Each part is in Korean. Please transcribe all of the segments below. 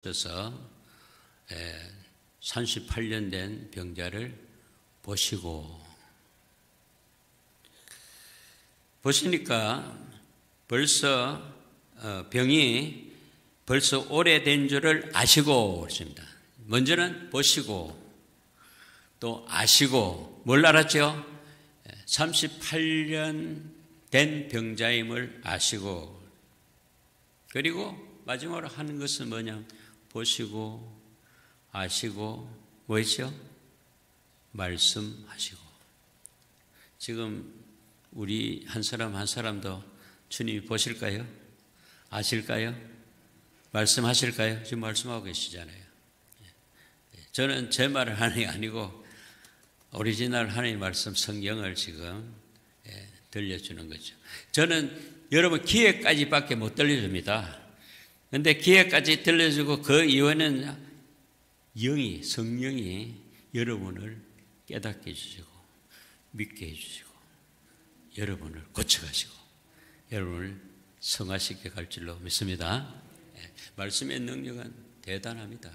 그래서 38년 된 병자를 보시니까 벌써 병이 벌써 오래된 줄을 아시고 그렇습니다. 먼저는 보시고 또 아시고 뭘 알았죠? 38년 된 병자임을 아시고, 그리고 마지막으로 하는 것은 뭐냐? 보시고 아시고 뭐였죠? 말씀하시고. 지금 우리 한 사람 한 사람도 주님이 보실까요? 아실까요? 말씀하실까요? 지금 말씀하고 계시잖아요. 저는 제 말을 하는 게 아니고 오리지널 하나님의 말씀 성경을 지금 들려주는 거죠. 저는 여러분 기회까지밖에 못 들려줍니다. 그런데 기회까지 들려주고 그 이후에는 성령이 여러분을 깨닫게 해주시고 믿게 해주시고 여러분을 고쳐가시고 여러분을 성화시켜 갈 줄로 믿습니다. 말씀의 능력은 대단합니다.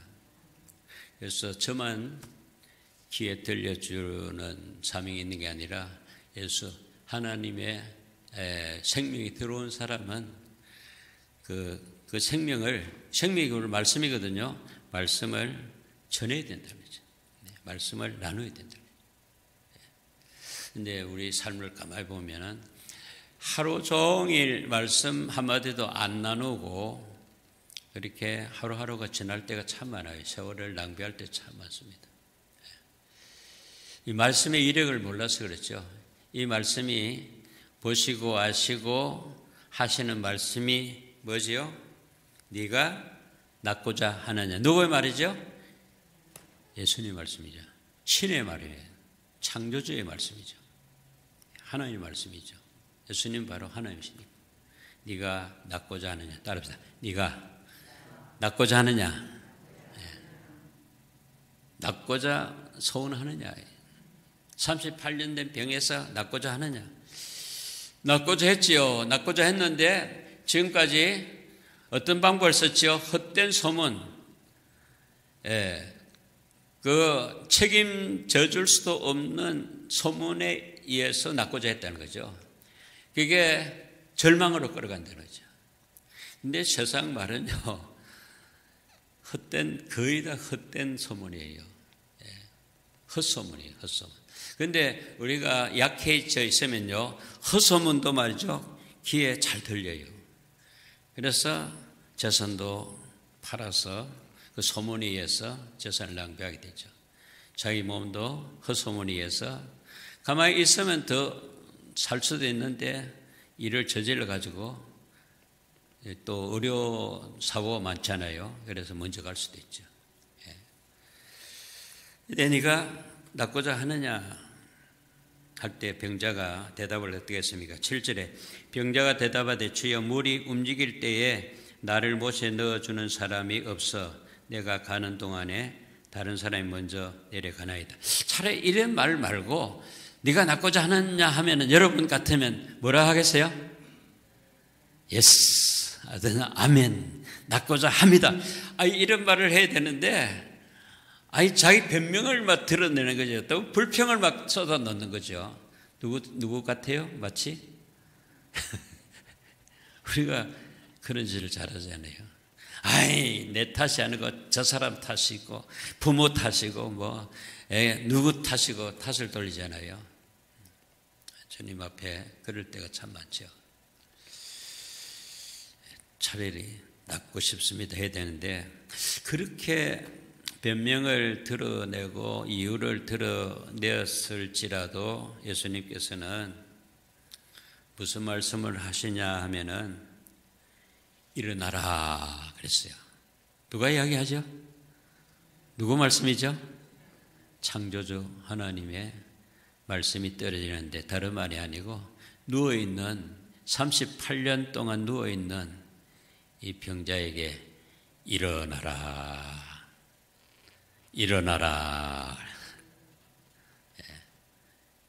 그래서 저만 귀에 들려주는 사명이 있는 게 아니라 예수 하나님의 생명이 들어온 사람은 그 생명이 말씀이거든요. 말씀을 전해야 된다는 거죠. 말씀을 나눠야 된다는 거죠. 근데 우리 삶을 가만히 보면은 하루 종일 말씀 한마디도 안 나누고 그렇게 하루하루가 지날 때가 참 많아요. 세월을 낭비할 때 참 많습니다. 이 말씀의 이력을 몰라서 그렇죠. 이 말씀이 보시고 아시고 하시는 말씀이 뭐지요? 네가 낫고자 하느냐. 누구의 말이죠? 예수님의 말씀이죠. 신의 말이에요. 창조주의 말씀이죠. 하나님의 말씀이죠. 예수님 바로 하나님이시니까. 네가 낫고자 하느냐. 따라합시다. 네가 낫고자 하느냐. 낫고자 소원하느냐. 38년 된 병에서 낫고자 하느냐. 낫고자 했지요. 낫고자 했는데 지금까지 어떤 방법을 썼지요? 헛된 소문. 그 책임져 줄 수도 없는 소문에 의해서 낫고자 했다는 거죠. 그게 절망으로 끌어간다는 거죠. 근데 세상 말은요, 거의 다 헛된 소문이에요. 헛소문이에요, 헛소문. 그런데 우리가 약해져 있으면요, 헛소문도 말이죠, 귀에 잘 들려요. 그래서 재산도 팔아서 그 소문에 의해서 재산을 낭비하게 되죠. 자기 몸도 헛소문에 의해서 가만히 있으면 더 살 수도 있는데 일을 저질러 가지고 또 의료 사고가 많잖아요. 그래서 먼저 갈 수도 있죠. 근데 네가 낫고자 하느냐 할 때 병자가 대답을 어떻게 했습니까? 7절에 병자가 대답하되 주여 물이 움직일 때에 나를 못에 넣어주는 사람이 없어 내가 가는 동안에 다른 사람이 먼저 내려가나이다. 차라리 이런 말 말고 네가 낫고자 하느냐 하면은 여러분 같으면 뭐라 하겠어요? 예스, 아멘, 낫고자 합니다. 이런 말을 해야 되는데 자기 변명을 막 드러내는 거죠. 또 불평을 막 쏟아 넣는 거죠. 누구 같아요? 마치 우리가 그런 짓을 잘하잖아요. 내 탓이 아니고 저 사람 탓이고 부모 탓이고 누구 탓이고 탓을 돌리잖아요. 주님 앞에 그럴 때가 참 많죠. 차라리 낫고 싶습니다 해야 되는데 그렇게 변명을 드러내고 이유를 드러내었을지라도 예수님께서는 무슨 말씀을 하시냐 하면은 일어나라 그랬어요. 누가 이야기하죠? 누구 말씀이죠? 창조주 하나님의 말씀이 떨어지는데 다름 말이 아니고 누워있는 38년 동안 누워있는 이 병자에게 일어나라.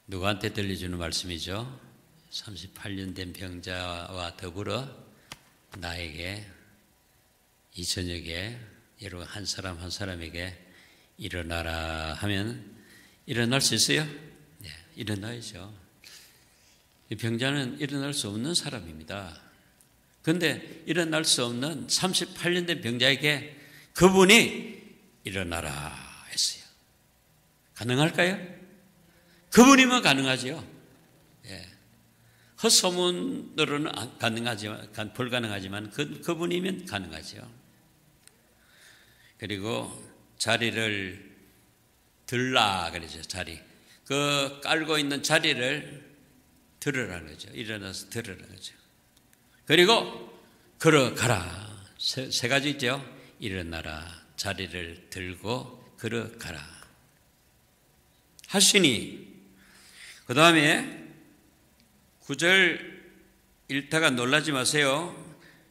누구한테 들려주는 말씀이죠? 38년 된 병자와 더불어 나에게 이 저녁에 여러분 한 사람 한 사람에게 일어나라 하면 일어날 수 있어요? 네, 일어나야죠. 이 병자는 일어날 수 없는 사람입니다. 그런데 일어날 수 없는 38년 된 병자에게 그분이 일어나라 했어요. 가능할까요? 그분이면 가능하죠. 예. 헛소문으로는 가능하지만, 불가능하지만 그분이면 가능하죠. 그리고 자리를 들라 그러죠. 자리. 그 깔고 있는 자리를 들으라는 거죠. 일어나서 들으라는 거죠. 그리고 걸어가라. 세 가지 있죠. 일어나라. 자리를 들고 걸어가라. 하시니 그 다음에 9절 읽다가 놀라지 마세요.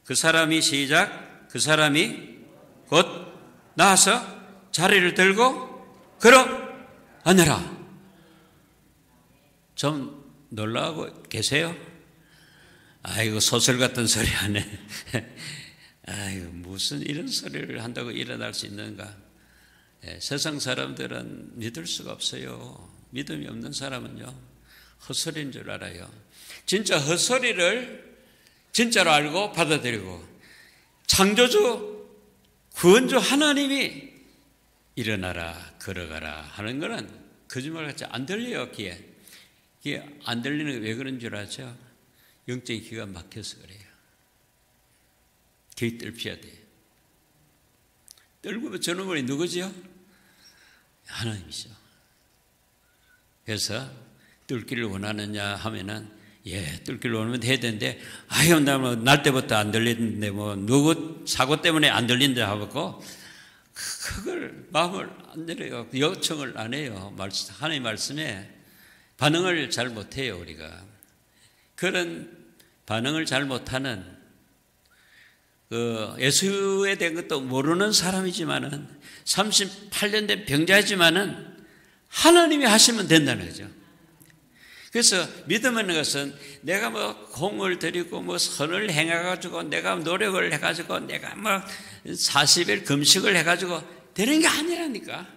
그 사람이 시작. 그 사람이 곧 나와서 자리를 들고 걸어가느라. 좀 놀라고 계세요? 아이고 소설 같은 소리 하네. 아이고 무슨 이런 소리를 한다고 일어날 수 있는가? 예, 세상 사람들은 믿을 수가 없어요. 믿음이 없는 사람은요 헛소리인 줄 알아요. 진짜 헛소리를 진짜로 알고 받아들이고 창조주 구원주 하나님이 일어나라 걸어가라 하는 거는 거짓말같이 안 들려요. 귀에 안 들리는 게 왜 그런 줄 아죠? 영적인 귀가 막혀서 그래요. 귀 뚫혀야 돼요. 뚫고 저놈이 누구지요? 하나님이죠. 그래서 뚫기를 원하느냐 하면은 예, 뚫기를 원하면 해야 되는데 아유 나 뭐 날 때부터 안 들리는데 뭐 누구 사고 때문에 안 들린다 하고 그걸 마음을 안 내려요. 요청을 안 해요. 하나님 말씀에 반응을 잘 못해요. 우리가 그런 반응을 잘 못하는 예수에 대한 것도 모르는 사람이지만은 38년 된 병자이지만은 하나님이 하시면 된다는 거죠. 그래서 믿음이라는 것은 내가 뭐 공을 들이고 뭐 선을 행해가지고 내가 노력을 해가지고 내가 뭐 40일 금식을 해가지고 되는 게 아니라니까.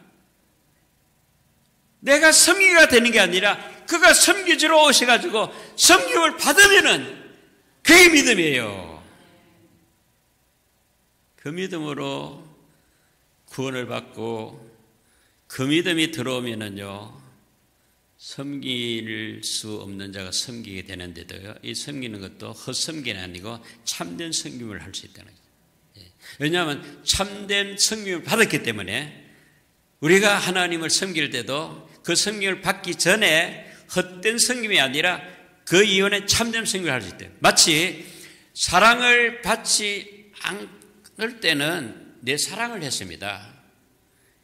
내가 섬기가 되는 게 아니라 그가 섬기주러 오셔가지고 섬김을 받으면은 그게 믿음이에요. 그 믿음으로 구원을 받고 그 믿음이 들어오면은요 섬길 수 없는 자가 섬기게 되는데도요 이 섬기는 것도 헛섬기는 아니고 참된 섬김을 할 수 있다는 거죠. 왜냐하면 참된 섬김을 받았기 때문에 우리가 하나님을 섬길 때도 그 섬김을 받기 전에 헛된 섬김이 아니라 그 이전에 참된 섬김을 할 수 있대요. 마치 사랑을 받지 않을 때는 내 사랑을 했습니다.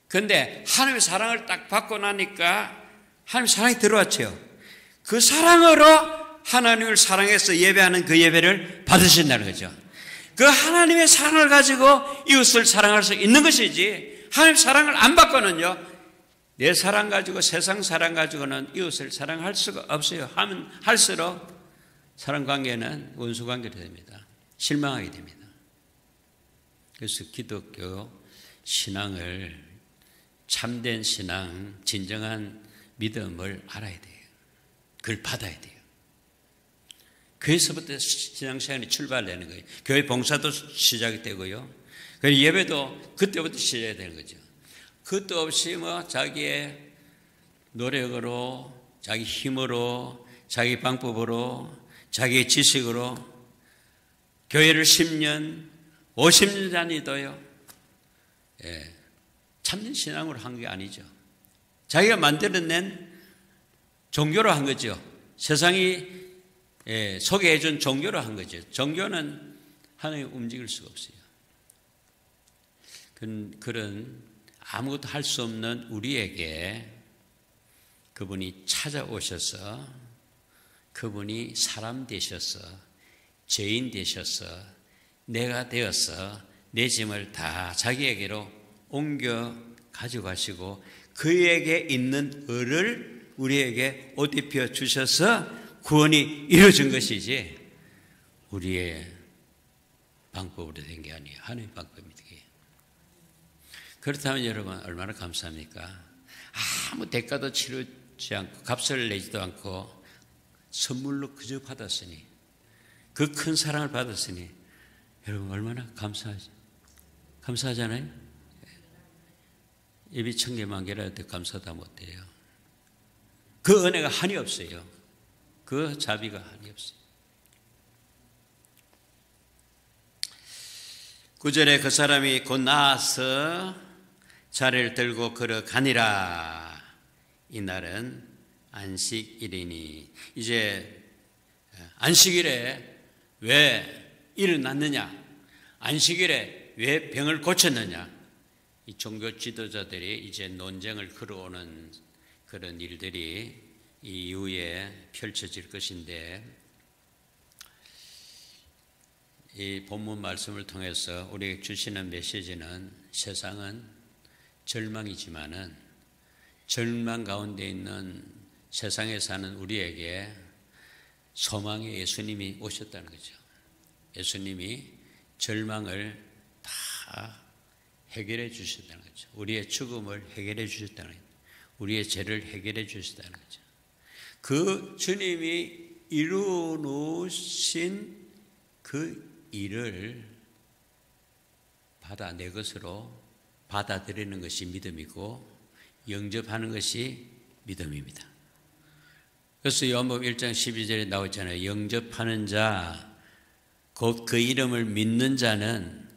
그런데 하나님의 사랑을 딱 받고 나니까 하나님 사랑이 들어왔죠. 그 사랑으로 하나님을 사랑해서 예배하는 그 예배를 받으신다는 거죠. 그 하나님의 사랑을 가지고 이웃을 사랑할 수 있는 것이지 하나님 사랑을 안 받고는요 내 사랑 가지고 세상 사랑 가지고는 이웃을 사랑할 수가 없어요. 하면 할수록 사랑관계는 원수관계가 됩니다. 실망하게 됩니다. 그래서 기독교 신앙을 참된 신앙, 진정한 믿음을 알아야 돼요. 그걸 받아야 돼요. 교회에서부터 신앙생활이 출발되는 거예요. 교회 봉사도 시작이 되고요. 예배도 그때부터 시작이 되는 거죠. 그것도 없이 뭐 자기의 노력으로, 자기 힘으로, 자기 방법으로, 자기의 지식으로 교회를 10년, 50년 다니도요. 예, 참된 신앙으로 한 게 아니죠. 자기가 만들어낸 종교로 한 거죠. 세상이 소개해 준 종교로 한 거죠. 종교는 하나님 움직일 수가 없어요. 그런 아무것도 할 수 없는 우리에게 그분이 찾아오셔서 그분이 사람 되셔서 죄인 되셔서 내가 되어서 내 짐을 다 자기에게로 옮겨 가져가시고 그에게 있는 을을 우리에게 옷 입혀 주셔서 구원이 이루어진 것이지 우리의 방법으로 된 게 아니에요. 하나님의 방법입니다. 그렇다면 여러분 얼마나 감사합니까? 아무 대가도 치르지 않고 값을 내지도 않고 선물로 그저 받았으니, 그 큰 사랑을 받았으니 여러분 얼마나 감사하잖아요. 입이 천개만 개라도 감사다 못해요. 그 은혜가 한이 없어요. 그 자비가 한이 없어요. 9절에 그 사람이 곧 나아서 자리를 들고 걸어가니라. 이날은 안식일이니. 이제 안식일에 왜 일어났느냐, 안식일에 왜 병을 고쳤느냐, 이 종교 지도자들이 이제 논쟁을 걸어오는 그런 일들이 이후에 펼쳐질 것인데, 이 본문 말씀을 통해서 우리에게 주시는 메시지는 세상은 절망이지만은 절망 가운데 있는 세상에 사는 우리에게 소망의 예수님이 오셨다는 거죠. 예수님이 절망을 다 해결해 주셨다는 거죠. 우리의 죽음을 해결해 주셨다는 거죠. 우리의 죄를 해결해 주셨다는 거죠. 그 주님이 이루어 놓으신 그 일을 내 것으로 받아들이는 것이 믿음이고 영접하는 것이 믿음입니다. 그래서 요한복음 1장 12절에 나오잖아요. 영접하는 자, 곧 그 이름을 믿는 자는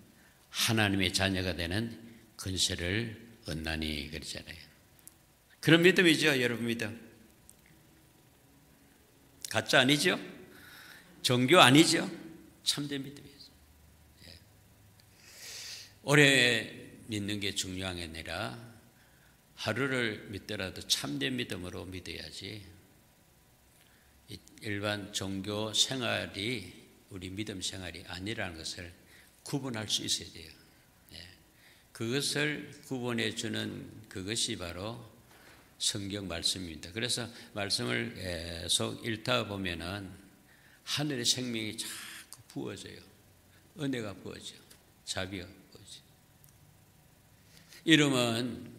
하나님의 자녀가 되는 권세를 얻나니 그러잖아요. 그런 믿음이죠, 여러분 믿음. 가짜 아니죠? 종교 아니죠? 참된 믿음이에요. 오래 믿는 게 중요한 게 아니라 하루를 믿더라도 참된 믿음으로 믿어야지, 일반 종교 생활이 우리 믿음 생활이 아니라는 것을 구분할 수 있어야 돼요. 그것을 구분해 주는 그것이 바로 성경 말씀입니다. 그래서 말씀을 계속 읽다 보면은 하늘의 생명이 자꾸 부어져요. 은혜가 부어져, 자비가 부어져. 이름은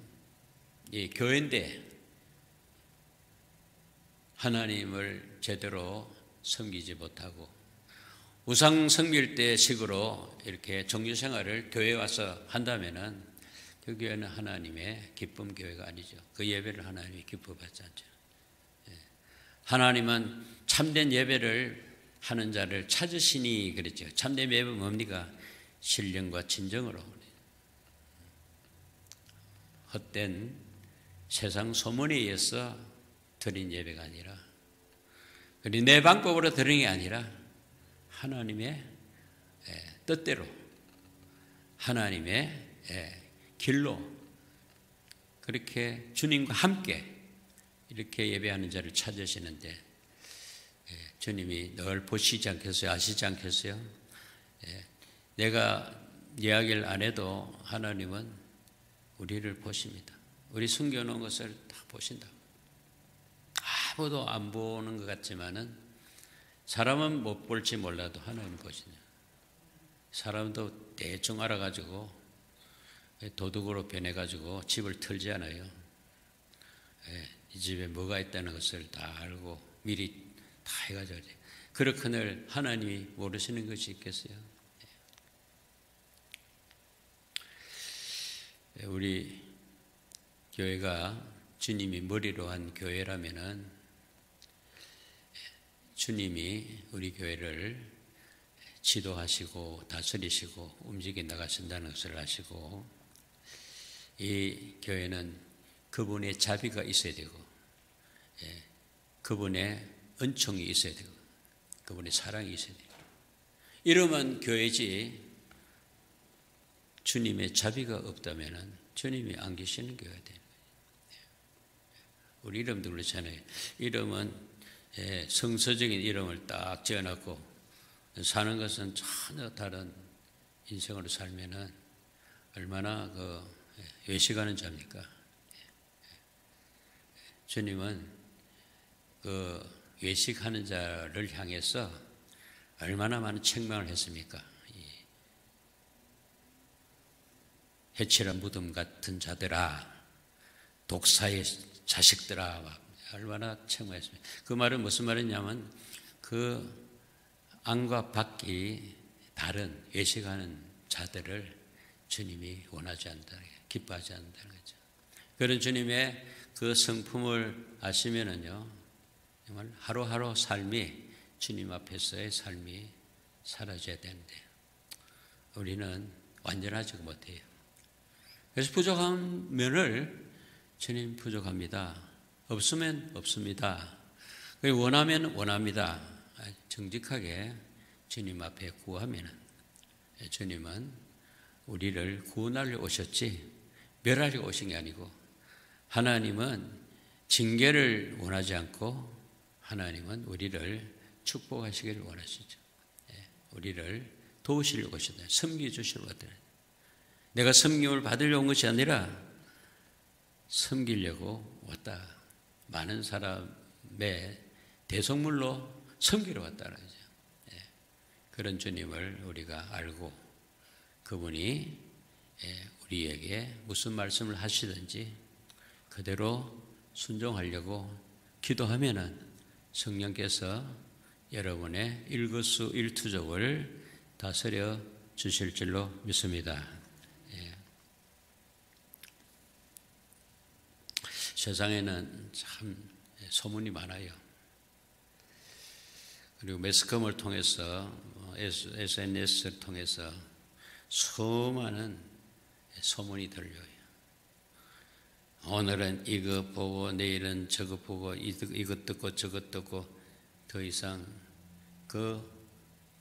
이 교회인데 하나님을 제대로 섬기지 못하고 우상 섬길 때 식으로 이렇게 종교 생활을 교회에 와서 한다면은 그 교회는 하나님의 기쁨 교회가 아니죠. 그 예배를 하나님이 기뻐받지 않죠. 하나님은 참된 예배를 하는 자를 찾으시니 그랬죠. 참된 예배는 뭡니까? 신령과 진정으로. 헛된 세상 소문에 의해서 드린 예배가 아니라, 그리고 내 방법으로 드린 게 아니라 하나님의 뜻대로, 하나님의 길로 그렇게 주님과 함께 이렇게 예배하는 자를 찾으시는데, 주님이 늘 보시지 않겠어요? 아시지 않겠어요? 내가 이야기를 안 해도 하나님은 우리를 보십니다. 우리 숨겨놓은 것을 다 보신다. 아무도 안 보는 것 같지만은 사람은 못 볼지 몰라도 하나님 보시냐. 사람도 대충 알아가지고 도둑으로 변해가지고 집을 털지 않아요. 이 집에 뭐가 있다는 것을 다 알고 미리 다 해가지고. 그렇거늘 하나님이 모르시는 것이 있겠어요? 우리 교회가 주님이 머리로 한 교회라면은 주님이 우리 교회를 지도하시고 다스리시고 움직여 나가신다는 것을 아시고, 이 교회는 그분의 자비가 있어야 되고, 그분의 은총이 있어야 되고, 그분의 사랑이 있어야 되고, 이러면 교회지, 주님의 자비가 없다면 주님이 안 계시는 교회가 되는 거예요. 우리 이름도 그렇잖아요. 이름은 성서적인 이름을 딱 지어놓고 사는 것은 전혀 다른 인생으로 살면은 얼마나 외식하는 자입니까? 주님은 그 외식하는 자를 향해서 얼마나 많은 책망을 했습니까? 해치라 무덤 같은 자들아, 독사의 자식들아, 얼마나 책망했습니까? 그 말은 무슨 말이냐면 그 안과 밖이 다른 외식하는 자들을 주님이 원하지 않는다는 거예요. 기뻐하지 않는다는 거죠. 그런 주님의 그 성품을 아시면은요, 정말 하루하루 삶이 주님 앞에서의 삶이 사라져야 되는데 우리는 완전하지 못해요. 그래서 부족한 면을 주님 부족합니다. 없으면 없습니다. 원하면 원합니다. 정직하게 주님 앞에 구하면 주님은 우리를 구원하려 오셨지 멸하려 오신 게 아니고, 하나님은 징계를 원하지 않고 하나님은 우리를 축복하시기를 원하시죠. 우리를 도우시려고 오셨다. 섬겨주시려고 왔다. 내가 섬김을 받으려고 온 것이 아니라 섬기려고 왔다. 많은 사람의 대속물로 섬기러 왔다는 거죠. 그런 주님을 우리가 알고 그분이 우리에게 무슨 말씀을 하시든지 그대로 순종하려고 기도하면은 성령께서 여러분의 일거수일투족을 다스려 주실 줄로 믿습니다. 세상에는 참 소문이 많아요. 그리고 매스컴을 통해서 SNS를 통해서 수많은 소문이 들려요. 오늘은 이거 보고 내일은 저거 보고 이것 듣고 저것 듣고 더 이상 그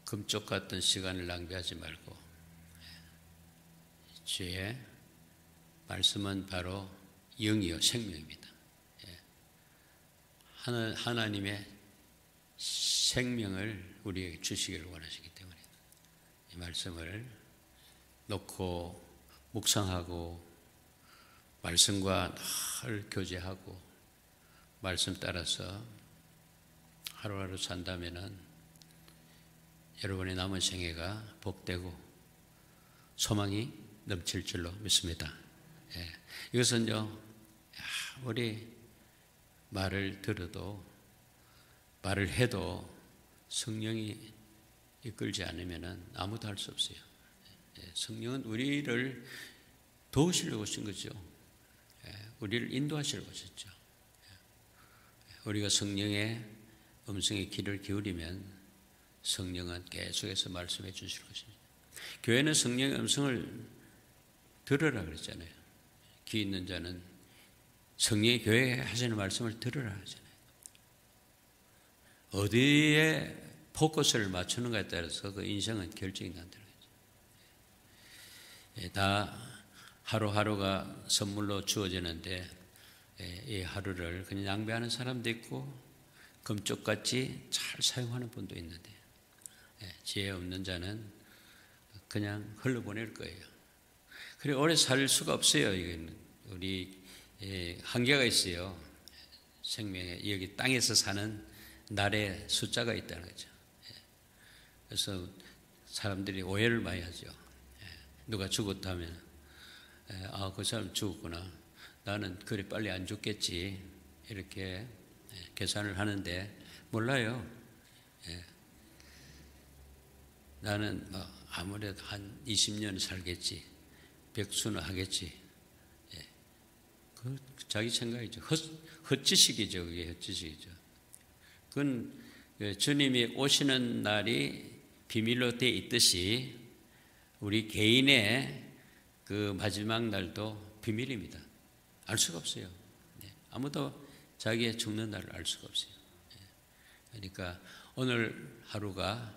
금쪽 같은 시간을 낭비하지 말고 주의 말씀은 바로 영이요 생명입니다. 하나님의 생명을 우리에게 주시기를 원하시기 때문에 이 말씀을 놓고 묵상하고 말씀과 늘 교제하고 말씀 따라서 하루하루 산다면은 여러분의 남은 생애가 복되고 소망이 넘칠 줄로 믿습니다. 이것은요, 우리 말을 들어도 말을 해도 성령이 이끌지 않으면은 아무도 할 수 없어요. 성령은 우리를 도우시려고 오신 거죠. 우리를 인도하시려고 오셨죠. 우리가 성령의 음성에 귀를 기울이면 성령은 계속해서 말씀해 주실 것입니다. 교회는 성령의 음성을 들으라 그랬잖아요. 귀 있는 자는 성령의 교회에 하시는 말씀을 들으라 하잖아요. 어디에 포커스를 맞추는가에 따라서 그 인생은 결정이 난다는 거죠. 다 하루하루가 선물로 주어지는데 이 하루를 그냥 낭비하는 사람도 있고 금쪽같이 잘 사용하는 분도 있는데 지혜 없는 자는 그냥 흘러보낼 거예요. 그래 오래 살 수가 없어요. 우리 한계가 있어요. 생명에 여기 땅에서 사는 날의 숫자가 있다는 거죠. 그래서 사람들이 오해를 많이 하죠. 누가 죽었다면 그 사람 죽었구나. 나는 그리 빨리 안 죽겠지. 이렇게 계산을 하는데 몰라요. 나는 아무래도 한 20년 살겠지. 백수는 하겠지. 그 자기 생각이죠. 헛지식이죠. 그게 헛지식이죠. 그건 주님이 오시는 날이 비밀로 되어 있듯이 우리 개인의 그 마지막 날도 비밀입니다. 알 수가 없어요. 아무도 자기의 죽는 날을 알 수가 없어요. 그러니까 오늘 하루가